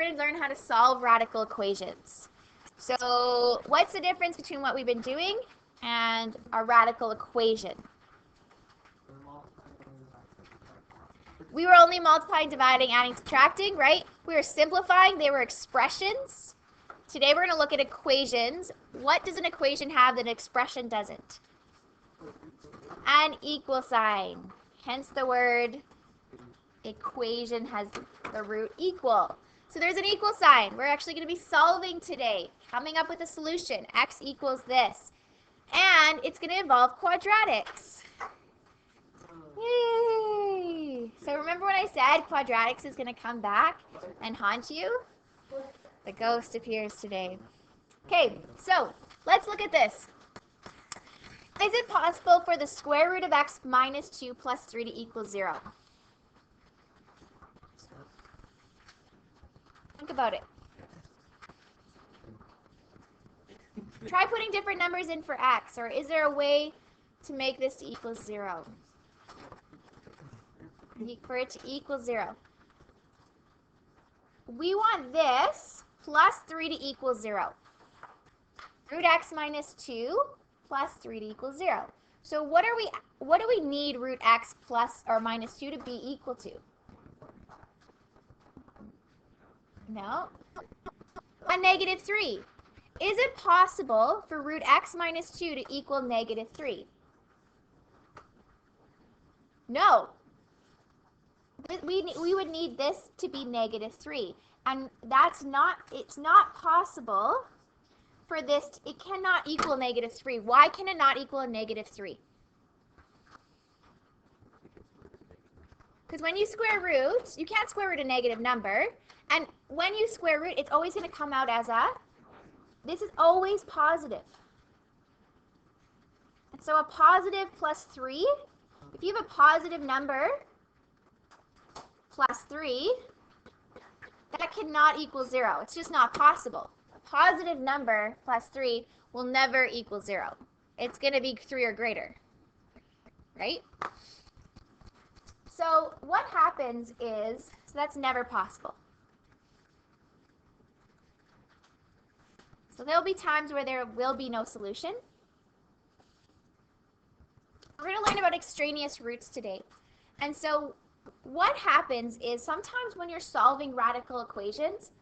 going to learn how to solve radical equations. So what's the difference between what we've been doing and a radical equation? We were only multiplying, dividing, adding, subtracting, right? We were simplifying. They were expressions. Today we're going to look at equations. What does an equation have that an expression doesn't? An equal sign. Hence the word equation has the root equal. So there's an equal sign. We're actually going to be solving today, coming up with a solution. X equals this. And it's going to involve quadratics. Yay! So remember when I said quadratics is going to come back and haunt you? The ghost appears today. Okay, so let's look at this. Is it possible for the square root of x minus 2 plus 3 to equal 0? Think about it. Try putting different numbers in for x, or is there a way to make this to equal 0? For it to equal 0. We want this plus 3 to equal 0. Root x minus 2 plus 3 to equal 0. So what do we need root x plus or minus 2 to be equal to? No. A negative 3. Is it possible for root x minus 2 to equal negative 3? No. We would need this to be negative 3. And it's not possible for this, it cannot equal negative 3. Why can it not equal a negative 3? Because when you square root, you can't square root a negative number. And when you square root, it's always going to come out as this is always positive. And so a positive plus 3, if you have a positive number plus 3, that cannot equal 0. It's just not possible. A positive number plus 3 will never equal 0. It's going to be 3 or greater, right? So what happens is, so that's never possible. So there'll be times where there will be no solution. We're going to learn about extraneous roots today. And so what happens is sometimes when you're solving radical equations,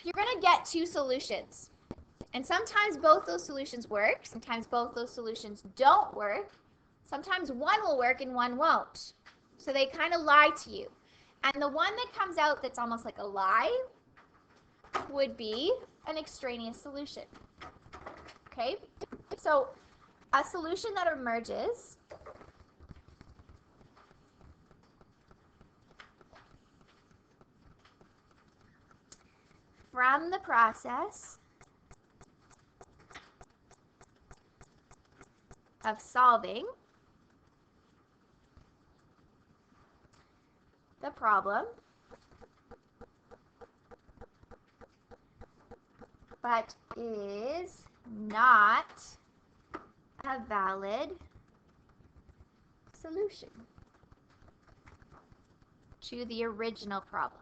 you're going to get two solutions. And sometimes both those solutions work. Sometimes both those solutions don't work. Sometimes one will work and one won't. So they kind of lie to you. And the one that comes out that's almost like a lie would be an extraneous solution. Okay? So a solution that emerges from the process of solving the problem, but is not a valid solution to the original problem.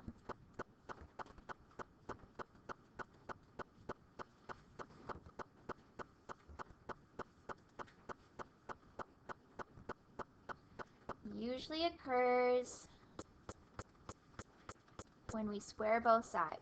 Usually occurs when we square both sides.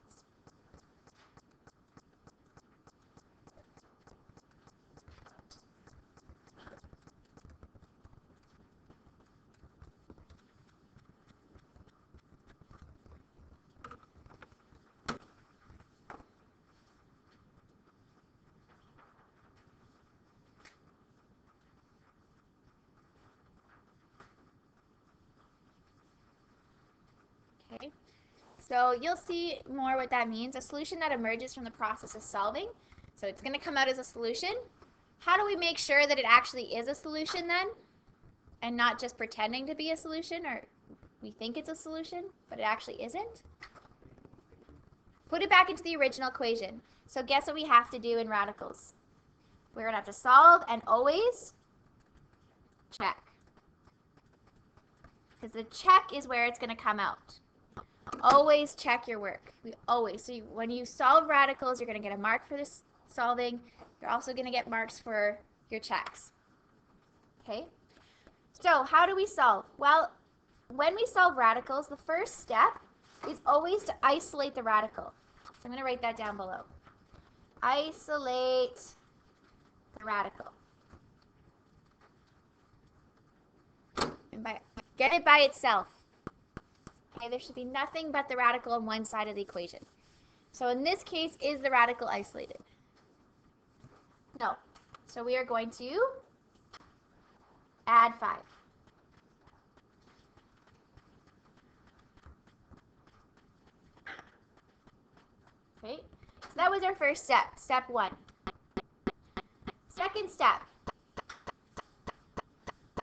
Okay, so you'll see more what that means. A solution that emerges from the process of solving. So it's going to come out as a solution. How do we make sure that it actually is a solution then? And not just pretending to be a solution, or we think it's a solution, but it actually isn't? Put it back into the original equation. So guess what we have to do in radicals? We're going to have to solve and always check. Because the check is where it's going to come out. Always check your work. So when you solve radicals, you're going to get a mark for this solving. You're also going to get marks for your checks. Okay? So how do we solve? Well, when we solve radicals, the first step is always to isolate the radical. So I'm going to write that down below. Isolate the radical. And get it by itself. Okay, there should be nothing but the radical on one side of the equation. So in this case, is the radical isolated? No. So we are going to add 5. Okay, so that was our first step, step 1. Second step,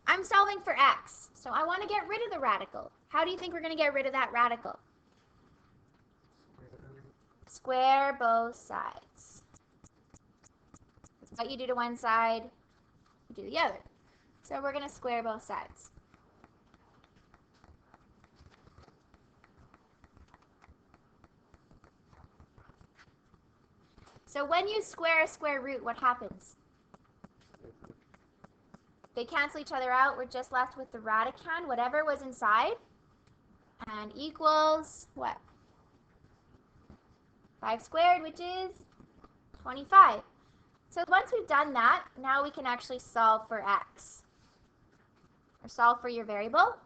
I'm solving for x, so I want to get rid of the radical. How do you think we're going to get rid of that radical? Square both sides. What you do to one side, you do the other. So we're going to square both sides. So when you square a square root, what happens? They cancel each other out. We're just left with the radicand, whatever was inside, and equals what? 5 squared, which is 25. So once we've done that, now we can actually solve for x, or solve for your variable.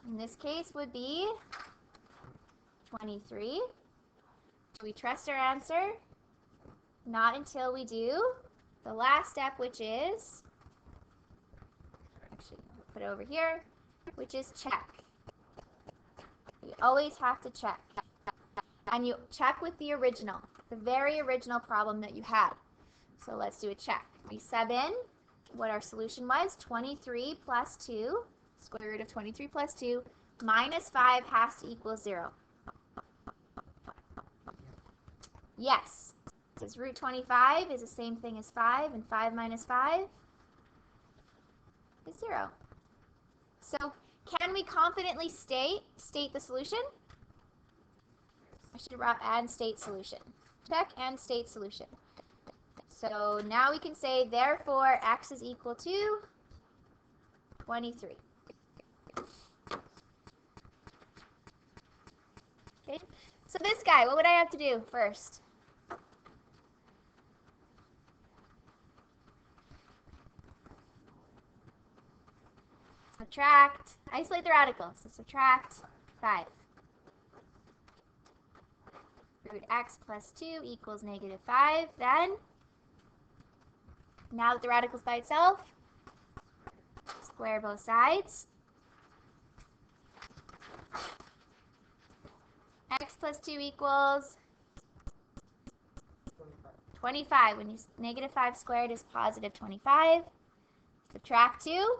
In this case would be 23. Do we trust our answer? Not until we do the last step, which is, actually, I'll put it over here, which is check. You always have to check. And you check with the original, the very original problem that you had. So let's do a check. We sub in what our solution was, 23 plus 2, square root of 23 plus 2, minus 5 has to equal 0. Yes, because root 25 is the same thing as 5, and 5 minus 5 is 0. So can we confidently state the solution? I should write and state solution. Check and state solution. So now we can say, therefore, x is equal to 23. Okay, so this guy, what would I have to do first? Subtract, isolate the radicals, so subtract 5. Root x plus 2 equals negative 5. Then, now that the radical's by itself, square both sides. X plus 2 equals 25. When you negative 5 squared is positive 25. Subtract 2.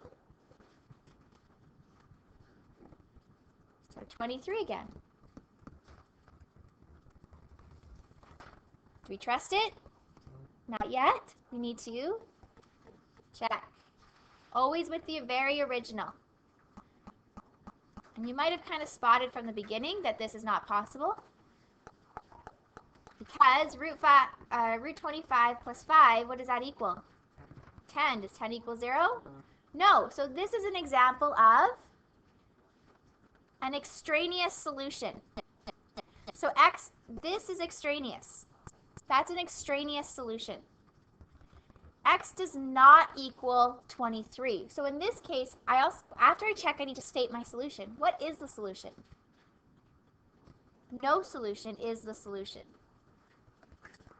So 23 again. Do we trust it? Not yet. We need to check. Always with the very original. And you might have kind of spotted from the beginning that this is not possible, because root 25 plus 5, what does that equal? 10. Does 10 equal 0? No. So this is an example of an extraneous solution. So this is extraneous. That's an extraneous solution. X does not equal 23. So in this case, after I check, I need to state my solution. What is the solution? No solution is the solution.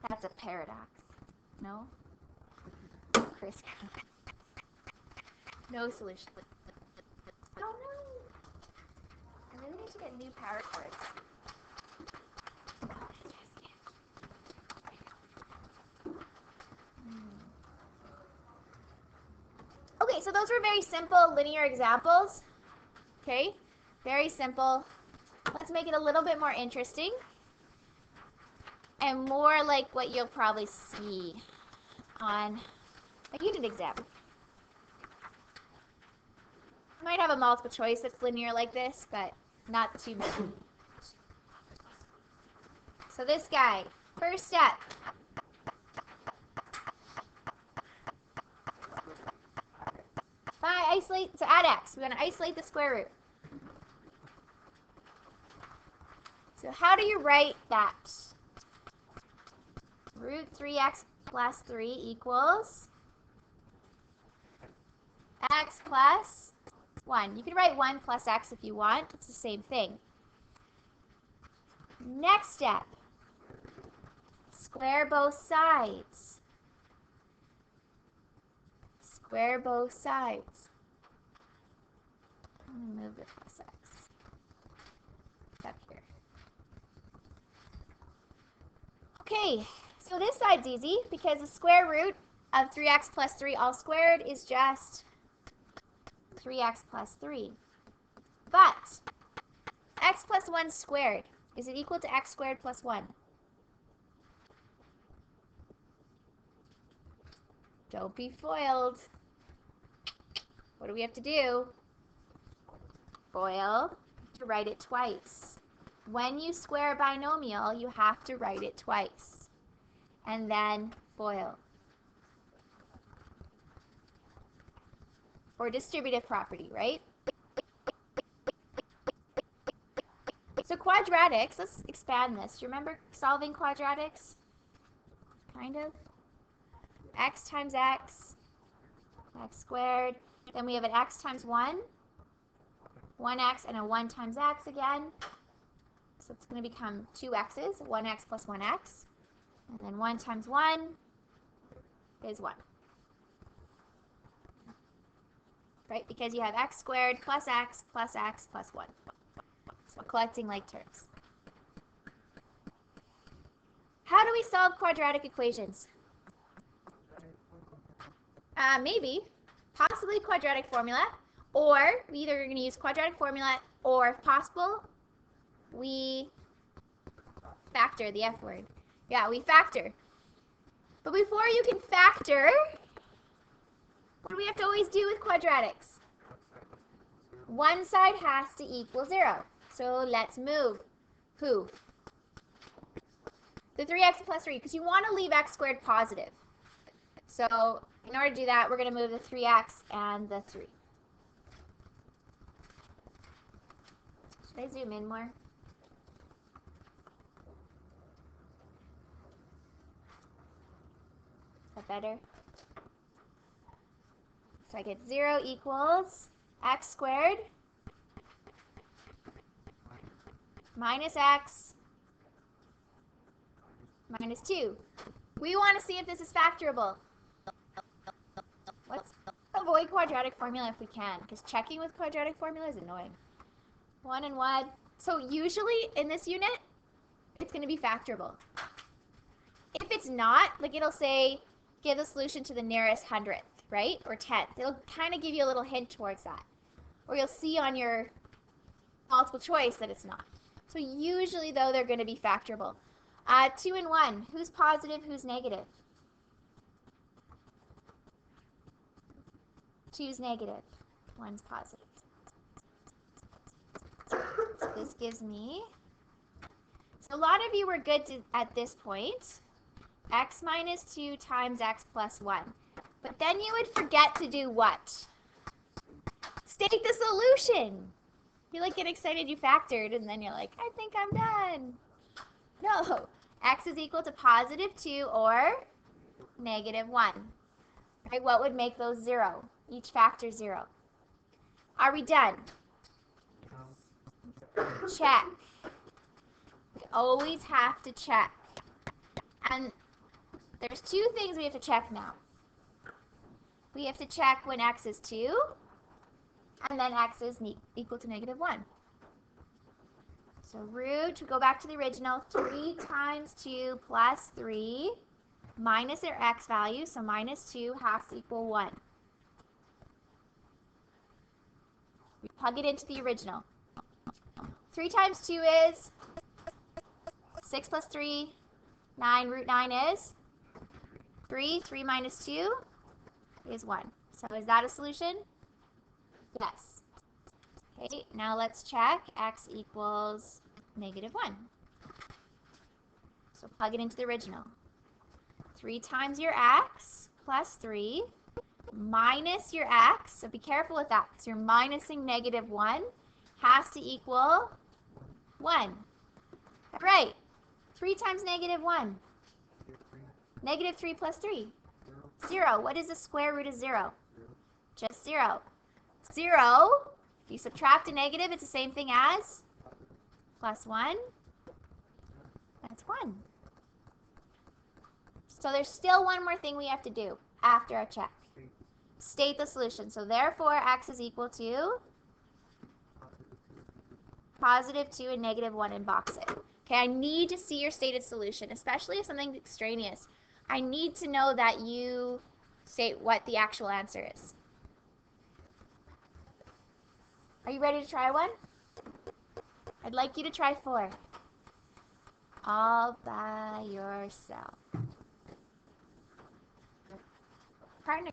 That's a paradox. No? Chris. No solution. Oh no. I really need to get new power cords. Okay, so those were very simple linear examples. Okay, very simple. Let's make it a little bit more interesting and more like what you'll probably see on a unit exam. You might have a multiple choice that's linear like this, but not too many. So this guy, first step. So add x. We want to isolate the square root. So how do you write that? Root 3x plus 3 equals x plus 1. You can write 1 plus x if you want. It's the same thing. Next step. Square both sides. Square both sides. I'm going to move the plus x. It's up here. Okay, so this side's easy because the square root of 3x plus 3 all squared is just 3x plus 3. But x plus 1 squared, is it equal to x squared plus 1? Don't be foiled. What do we have to do? Foil to write it twice. When you square a binomial, you have to write it twice. And then FOIL. Or distributive property, right? So quadratics, let's expand this. Do you remember solving quadratics? Kind of. X times x, x squared. Then we have an x times 1, 1x, and a 1 times x again. So it's going to become 2 x's, 1x plus 1x. And then 1 times 1 is 1. Right? Because you have x squared plus x plus x plus 1. So collecting like terms. How do we solve quadratic equations? Maybe, possibly quadratic formula, or we either are going to use quadratic formula, or if possible, we factor, the F word. Yeah, we factor. But before you can factor, what do we have to always do with quadratics? One side has to equal 0. So let's move. Who? The 3x plus 3, because you want to leave x squared positive. So in order to do that, we're going to move the 3x and the 3. Should I zoom in more? Is that better? So I get 0 equals x squared minus x minus 2. We want to see if this is factorable. Let's avoid quadratic formula if we can, because checking with quadratic formula is annoying. 1 and 1. So usually in this unit, it's going to be factorable. If it's not, like it'll say, give the solution to the nearest hundredth, right? Or 10th. It'll kind of give you a little hint towards that. Or you'll see on your multiple choice that it's not. So usually, though, they're going to be factorable. 2 and 1. Who's positive? Who's negative? 2's negative. 1's positive. So this gives me... So a lot of you were good at this point. X minus 2 times x plus 1. But then you would forget to do what? State the solution. You like get excited you factored, and then you're like, I think I'm done. No. X is equal to positive 2 or negative 1. Right? What would make those 0? Each factor 0. Are we done? Check. We always have to check. And there's 2 things we have to check now. We have to check when x is 2, and then x is equal to negative 1. So root, we go back to the original, 3 times 2 plus 3 minus their x value, so minus 2 has to equal 1. We plug it into the original. 3 times 2 is 6 plus 3, 9. Root 9 is 3. 3 minus 2 is 1. So is that a solution? Yes. Okay, now let's check x equals -1. So plug it into the original. 3 times your x plus 3 minus your x, so be careful with that because you're minusing -1, has to equal 1. Right. 3 times -1. -3 plus 3. 0. What is the square root of 0? Just 0. 0, if you subtract a negative, it's the same thing as +1. That's 1. So there's still one more thing we have to do after our check. State the solution. So therefore, x is equal to +2 and -1 and box it. Okay, I need to see your stated solution, especially if something's extraneous. I need to know that you state what the actual answer is. Are you ready to try one? I'd like you to try 4. All by yourself. Partner.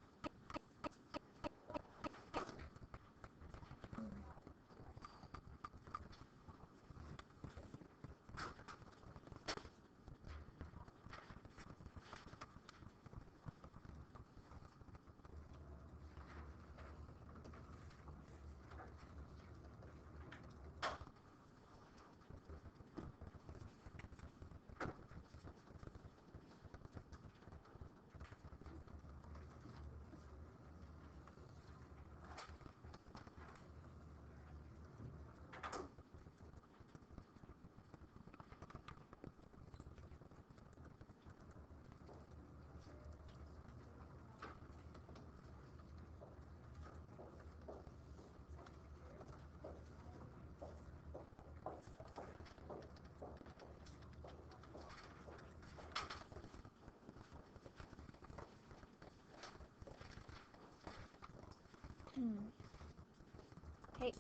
Okay,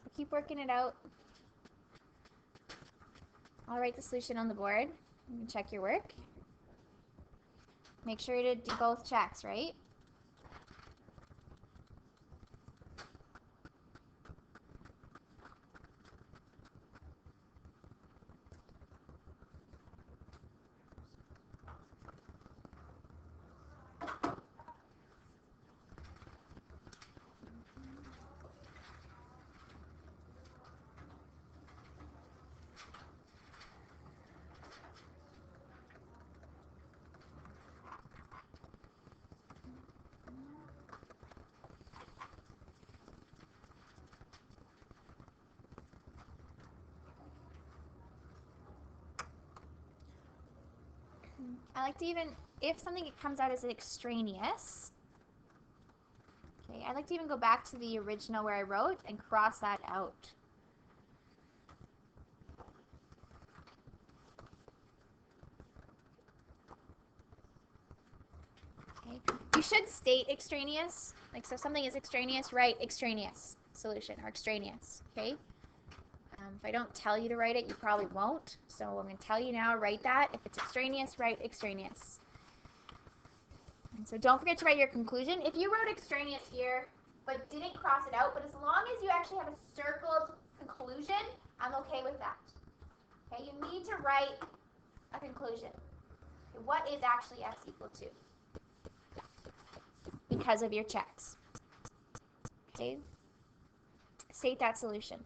so keep working it out. I'll write the solution on the board. You can check your work. Make sure to do both checks, right? I like to even, if something comes out as an extraneous, okay, I like to even go back to the original where I wrote and cross that out. Okay, you should state extraneous, like so if something is extraneous, write extraneous solution or extraneous, okay? If I don't tell you to write it, you probably won't. So I'm going to tell you now, write that. If it's extraneous, write extraneous. And so don't forget to write your conclusion. If you wrote extraneous here, but didn't cross it out, but as long as you actually have a circled conclusion, I'm okay with that. Okay, you need to write a conclusion. Okay, what is actually x equal to? Because of your checks. Okay, state that solution.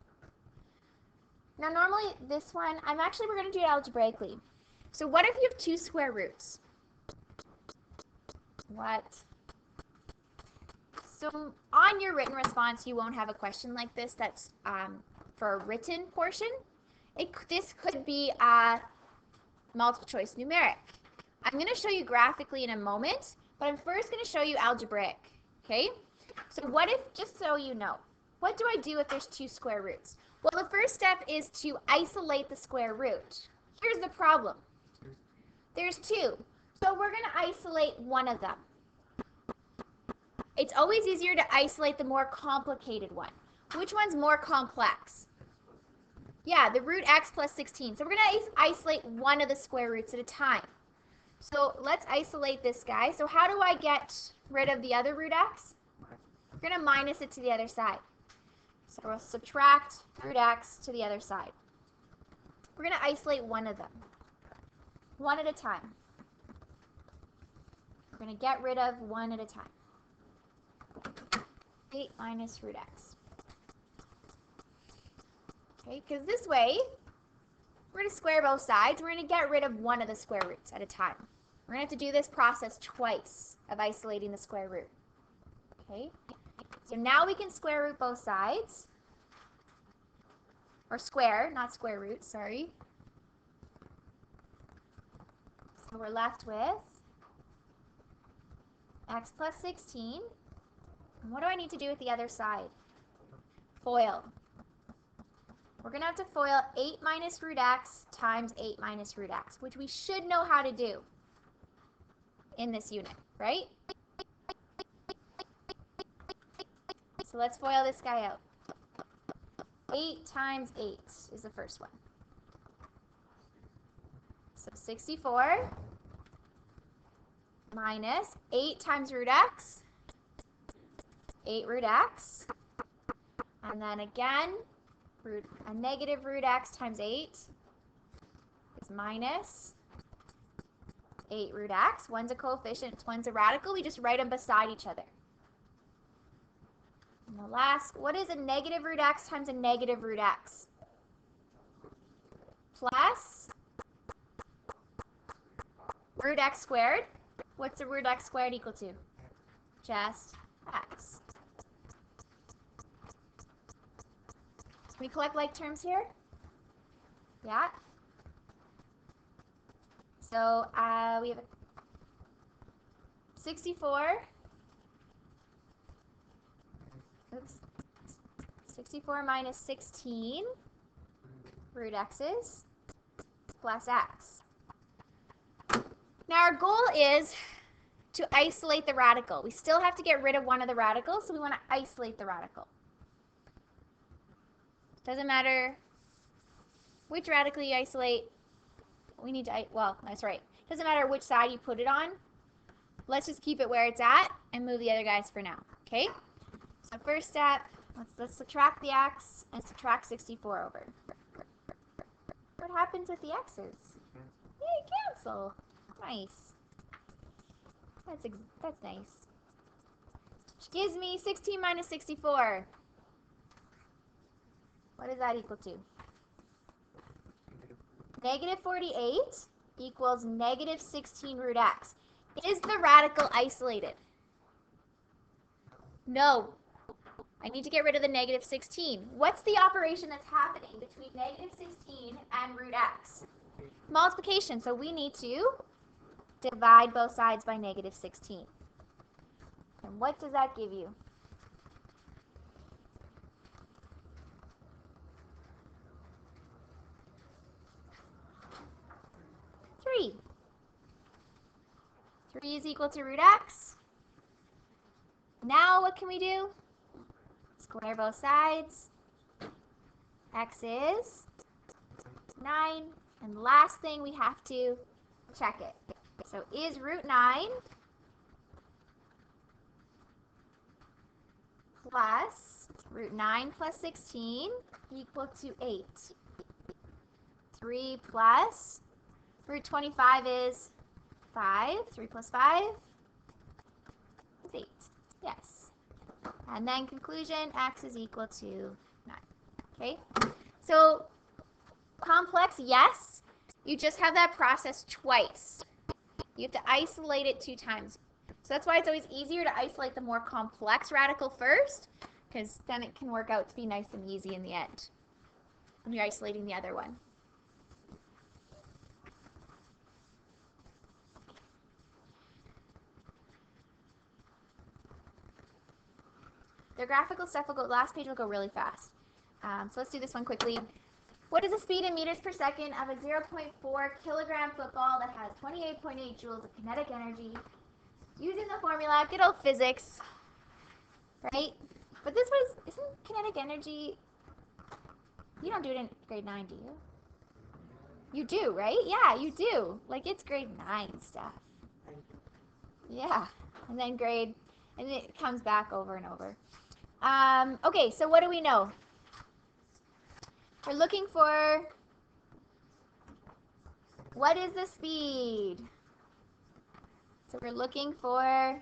Now normally this one, we're going to do it algebraically. So what if you have 2 square roots? What? So on your written response, you won't have a question like this that's for a written portion. This could be a multiple choice numeric. I'm going to show you graphically in a moment, but I'm first going to show you algebraic. Okay? So what if, just so you know, what do I do if there's 2 square roots? Well, the first step is to isolate the square root. Here's the problem. There's 2. So we're going to isolate one of them. It's always easier to isolate the more complicated one. Which one's more complex? Yeah, the root x plus 16. So we're going to isolate one of the square roots at a time. So let's isolate this guy. So how do I get rid of the other root x? We're going to minus it to the other side. So we'll subtract root x to the other side. We're going to isolate one of them, one at a time. We're going to get rid of one at a time. 8 minus root x. Okay, because this way, we're going to square both sides. We're going to get rid of one of the square roots at a time. We're going to have to do this process twice of isolating the square root. Okay, so now we can square root both sides. Or square, not square root, sorry. So we're left with x plus 16. And what do I need to do with the other side? FOIL. We're going to have to FOIL 8 minus root x times 8 minus root x, which we should know how to do in this unit, right? So let's FOIL this guy out. 8 times 8 is the first one. So 64 minus 8 times root x, 8 root x, and then again, a negative root x times 8 is minus 8 root x. One's a coefficient, one's a radical. We just write them beside each other. And the last, what is a negative root x times a negative root x? Plus root x squared. What's the root x squared equal to? Just x. Can we collect like terms here? Yeah. So we have 64. Oops. 64 minus 16 root x's plus x. Now our goal is to isolate the radical. We still have to get rid of one of the radicals, so we want to isolate the radical. Doesn't matter which radical you isolate. We need to, well, that's right. Doesn't matter which side you put it on. Let's just keep it where it's at and move the other guys for now, okay? So first step, let's subtract the x and subtract 64 over. What happens with the x's? Yay, cancel. Nice. That's nice. Which gives me 16 minus 64. What is that equal to? Negative 48 equals negative 16 root x. Is the radical isolated? No. I need to get rid of the negative 16. What's the operation that's happening between negative 16 and root x? Multiplication. So we need to divide both sides by negative 16. And what does that give you? Three. 3 is equal to root x. Now what can we do? Square both sides. X is 9. And the last thing, we have to check it. So is root 9 plus root 9 plus 16 equal to 8? 3 plus root 25 is 5. 3 plus 5 is 8. Yes. And then conclusion, x is equal to 9. Okay? So complex, yes. You just have that process twice. You have to isolate it 2 times. So that's why it's always easier to isolate the more complex radical first, because then it can work out to be nice and easy in the end when you're isolating the other one. The graphical stuff will go, last page will go really fast. So let's do this one quickly. What is the speed in meters per second of a 0.4 kilogram football that has 28.8 joules of kinetic energy? Using the formula, good old physics, right? But this was, isn't kinetic energy, you don't do it in grade 9, do you? You do, right? Yeah, you do. Like, it's grade 9 stuff. Yeah, and then and it comes back over and over. Okay, so what do we know? We're looking for, what is the speed? So we're looking for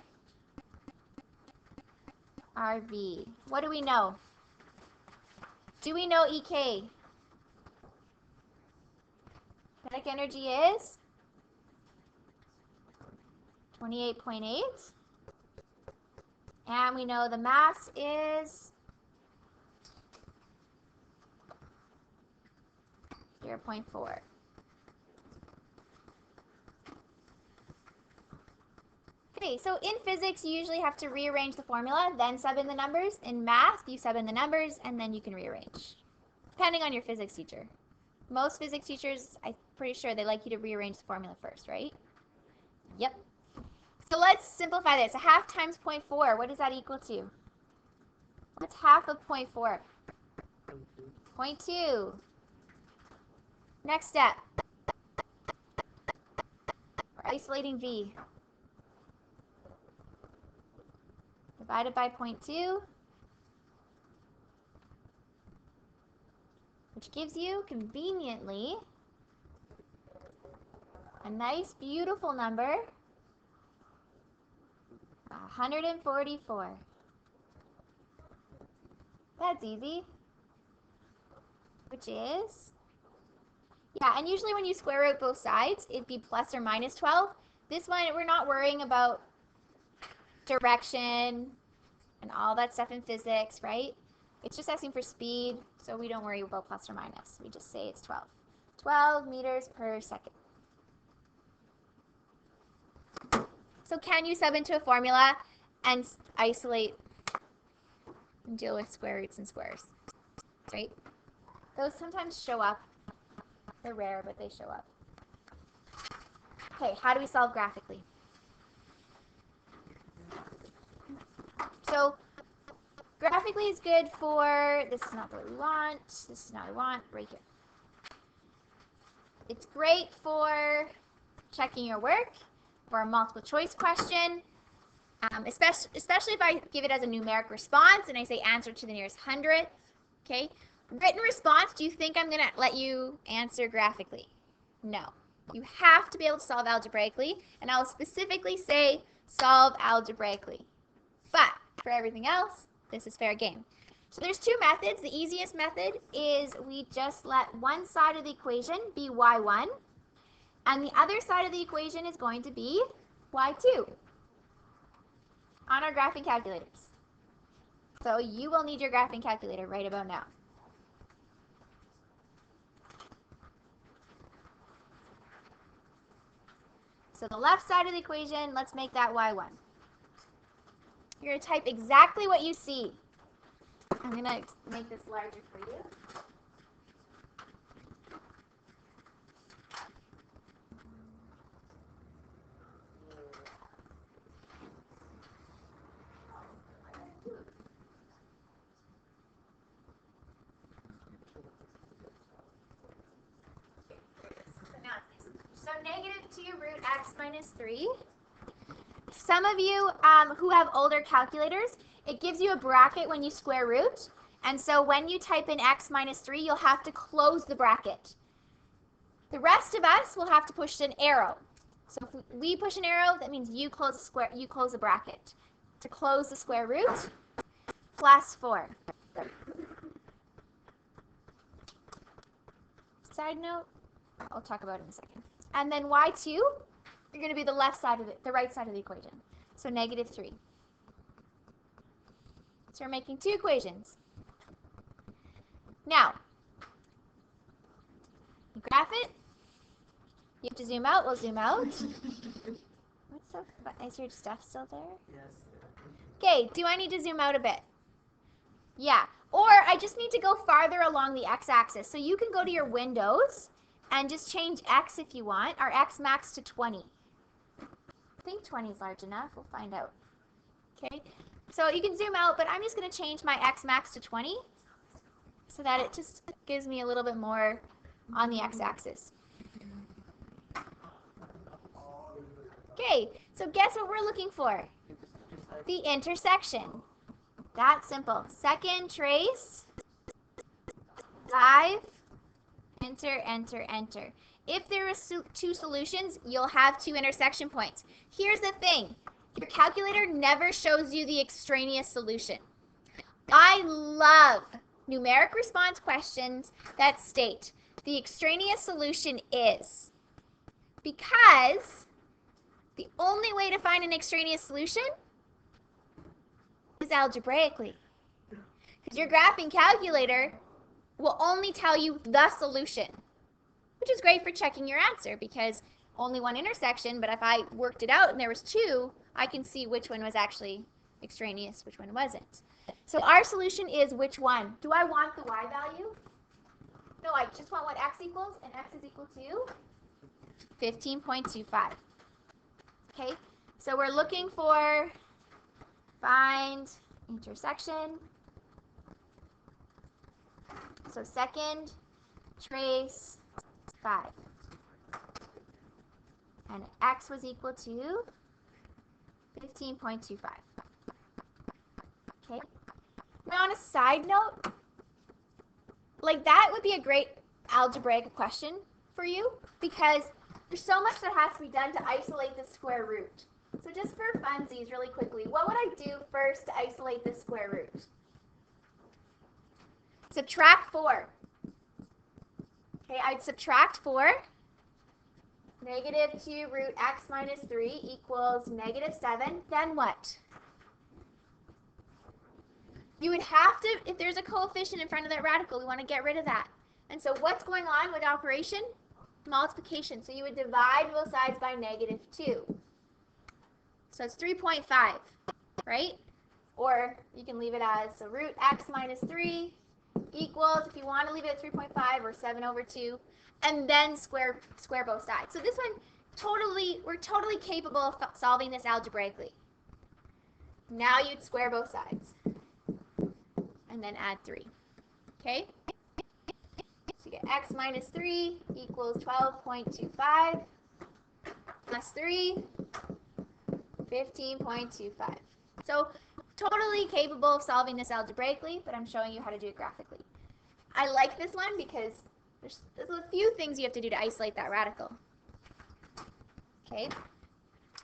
RV. What do we know? Do we know EK? Kinetic energy is 28.8. And we know the mass is 0.4. Okay, so in physics, you usually have to rearrange the formula, then sub in the numbers. In math, you sub in the numbers, and then you can rearrange, depending on your physics teacher. Most physics teachers, I'm pretty sure they like you to rearrange the formula first, right? Yep. So let's simplify this. A half times 0.4, what does that equal to? What's half of 0.4? 0.2. Next step. We're isolating V. Divided by 0.2, which gives you, conveniently, a nice, beautiful number, 144. That's easy. Which is, yeah, and usually when you square root both sides, it'd be plus or minus 12. This one, we're not worrying about direction and all that stuff in physics, right? It's just asking for speed, so we don't worry about plus or minus. We just say it's 12. 12 meters per second. So can you sub into a formula and isolate and deal with square roots and squares, right? Those sometimes show up. They're rare, but they show up. Okay, how do we solve graphically? So graphically is good for, this is not the way we want, this is not what we want, break it. It's great for checking your work, for a multiple choice question, especially if I give it as a numeric response and I say answer to the nearest hundredth. Okay, written response, do you think I'm going to let you answer graphically? No. You have to be able to solve algebraically, and I'll specifically say solve algebraically. But for everything else, this is fair game. So there's two methods. The easiest method is we just let one side of the equation be y1, and the other side of the equation is going to be y2 on our graphing calculators. So you will need your graphing calculator right about now. So the left side of the equation, let's make that y1. You're going to type exactly what you see. I'm going to make this larger for you. So negative 2 root x minus 3. Some of you who have older calculators, it gives you a bracket when you square root. And so when you type in x minus 3, you'll have to close the bracket. The rest of us will have to push an arrow. So if we push an arrow, that means you close the bracket. To close the square root, plus 4. Side note, I'll talk about it in a second. And then y2, you're going to be the left side of it, the right side of the equation. So negative 3. So we're making two equations. Now, you graph it. You have to zoom out. We'll zoom out. What's so fun? Is your stuff still there? Yes. Okay, do I need to zoom out a bit? Yeah. Or I just need to go farther along the x-axis. So you can go to your windows and just change x if you want. Our x max to 20. I think 20 is large enough. We'll find out. Okay. So you can zoom out, but I'm just going to change my x max to 20 so that it just gives me a little bit more on the x-axis. Okay, so guess what we're looking for? The intersection. That's simple. Second trace, 5 Enter, enter, enter. If there are two solutions, you'll have two intersection points. Here's the thing. Your calculator never shows you the extraneous solution. I love numeric response questions that state the extraneous solution is, because the only way to find an extraneous solution is algebraically. Because your graphing calculator will only tell you the solution, which is great for checking your answer because only one intersection, but if I worked it out and there was two, I can see which one was actually extraneous, which one wasn't. So our solution is which one? Do I want the y value? No, I just want what x equals, and x is equal to 15.25. Okay, so we're looking for find intersection. So second, trace 5. And x was equal to 15.25. Okay. Now on a side note, like that would be a great algebraic question for you because there's so much that has to be done to isolate the square root. So just for funsies really quickly, what would I do first to isolate the square root? Subtract 4. Okay, I'd subtract 4. Negative 2 root x minus 3 equals negative 7. Then what? You would have to, if there's a coefficient in front of that radical, we want to get rid of that. And so what's going on with operation? Multiplication. So you would divide both sides by negative 2. So it's 3.5, right? Or you can leave it as, so root x minus 3 equals, if you want to leave it at 3.5 or 7 over 2, and then square both sides. So this one, we're totally capable of solving this algebraically. Now you'd square both sides. And then add 3. Okay? So you get x minus 3 equals 12.25 plus 3, 15.25. So totally capable of solving this algebraically, but I'm showing you how to do it graphically. I like this one because there's a few things you have to do to isolate that radical. Okay?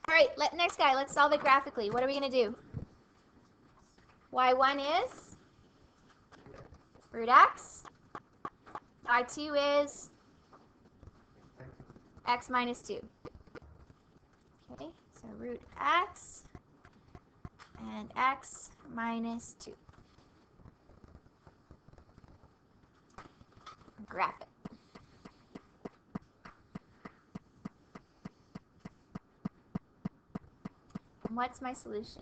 All right, next guy, let's solve it graphically. What are we going to do? y1 is root x. y2 is x minus 2. Okay, so root x and x minus 2. Graph it. And what's my solution?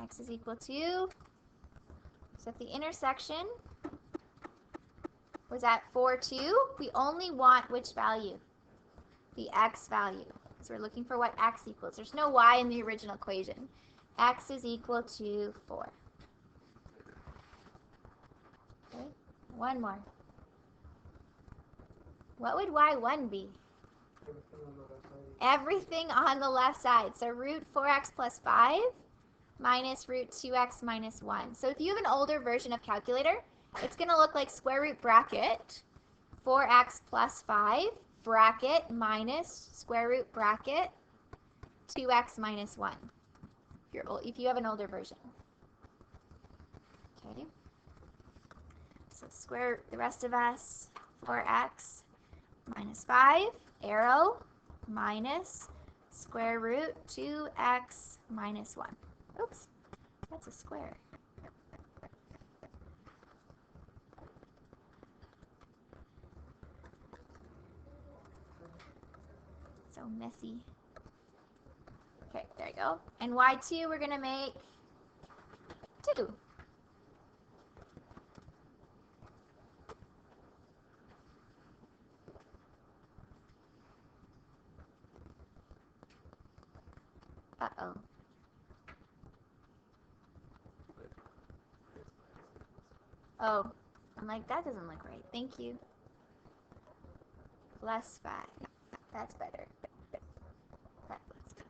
X is equal to, so if the intersection was at 4, 2, we only want which value? The x value. So we're looking for what x equals. There's no y in the original equation. X is equal to 4. Okay, one more. What would y1 be? Everything on the left side. So root 4x plus 5 minus root 2x minus 1. So if you have an older version of calculator, it's going to look like square root bracket 4x plus 5 bracket minus square root bracket 2x minus 1. If you have an older version. Okay. So square the rest of us 4x minus 5 arrow minus square root 2x minus 1. Oops, that's a square. So messy. Okay, there you go. And y2 we're going to make 2. Uh-oh. Oh, I'm like, that doesn't look right. Thank you. Plus 5. That's better. That looks good.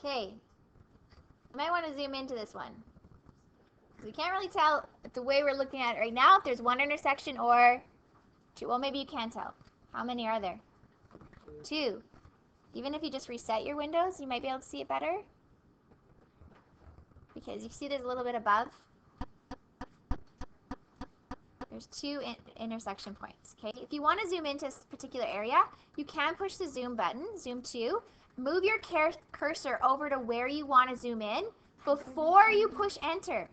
Okay. You might want to zoom into this one. We can't really tell the way we're looking at it right now if there's one intersection or two. Well, maybe you can tell. How many are there? Two. Even if you just reset your windows, you might be able to see it better. Because you see there's a little bit above. There's two intersection points. Okay. If you want to zoom into a particular area, you can push the zoom button, zoom to. Move your cursor over to where you want to zoom in before you push enter.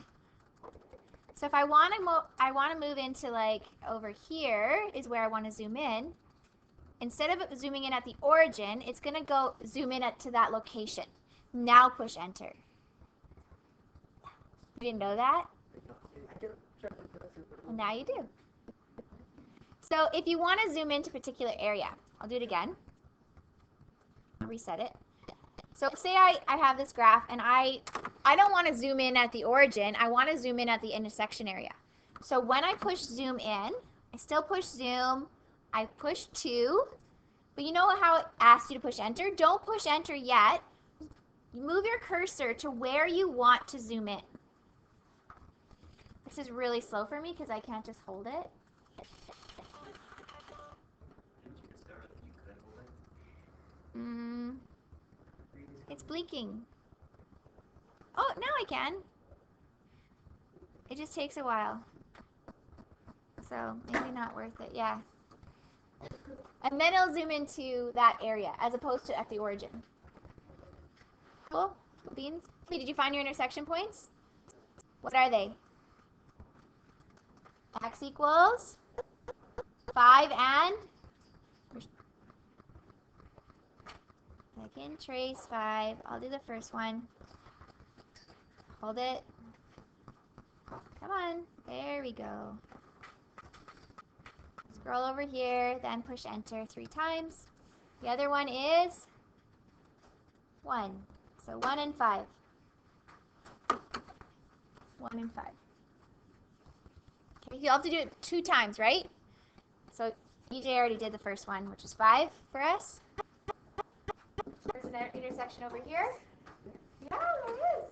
So if I want to move into like over here is where I want to zoom in. Instead of zooming in at the origin, it's going to go zoom in to that location. Now push enter. You didn't know that? Well, now you do. So if you want to zoom into a particular area, I'll do it again. I'll reset it. So say I have this graph and I don't want to zoom in at the origin. I want to zoom in at the intersection area. So when I push zoom in, I still push zoom. I push 2. But you know how it asks you to push enter? Don't push enter yet. Move your cursor to where you want to zoom in. This is really slow for me because I can't just hold it. It's blinking. Oh, now I can. It just takes a while. So maybe not worth it. Yeah. And then it'll zoom into that area as opposed to at the origin. Cool? Beans? Okay, did you find your intersection points? What are they? X equals 5 and second trace 5. I'll do the first one. Hold it. Come on. There we go. Scroll over here, then push enter 3 times. The other one is 1. So 1 and 5. 1 and 5. Okay, you'll have to do it 2 times, right? So EJ already did the first one, which is 5 for us. There's an intersection over here. Yeah, there is.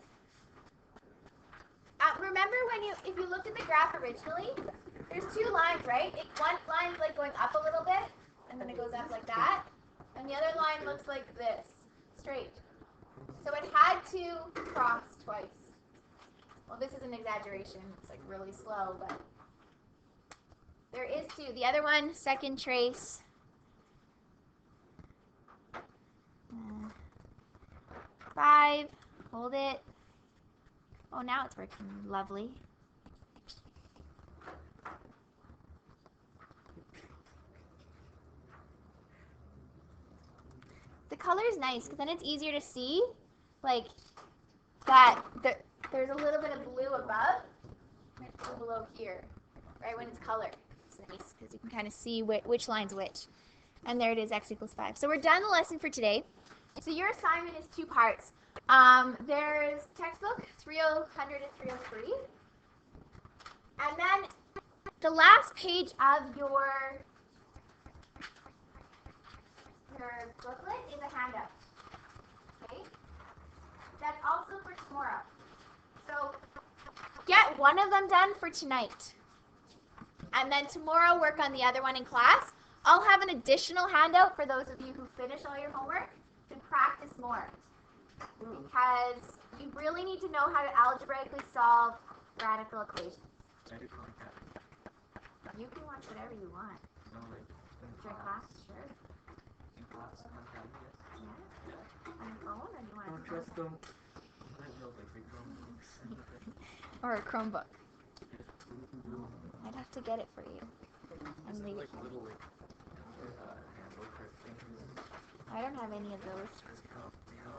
Remember if you looked at the graph originally, there's 2 lines, right? One line's like going up a little bit, and then it goes up like that. And the other line looks like this, straight. So it had to cross twice. Well, this is an exaggeration. It's like really slow, but there is 2. The other one, second trace. 5. Hold it. Oh, now it's working lovely. The color is nice because then it's easier to see, like that. There's a little bit of blue above, and blue below here, right when it's colored. It's nice because you can kind of see which line's which. And there it is, x equals 5. So we're done the lesson for today. So your assignment is 2 parts. There's textbook 300 and 303, and then the last page of your booklet is a handout. Okay, that's also for tomorrow. So get one of them done for tonight, and then tomorrow work on the other one in class. I'll have an additional handout for those of you who finish all your homework to practice more, because you really need to know how to algebraically solve radical equations. You can watch whatever you want. During class, sure. Yeah. On your phone, or do you want to? Don't trust them. Or a Chromebook. I'd have to get it for you and leave it here. I don't have any of those.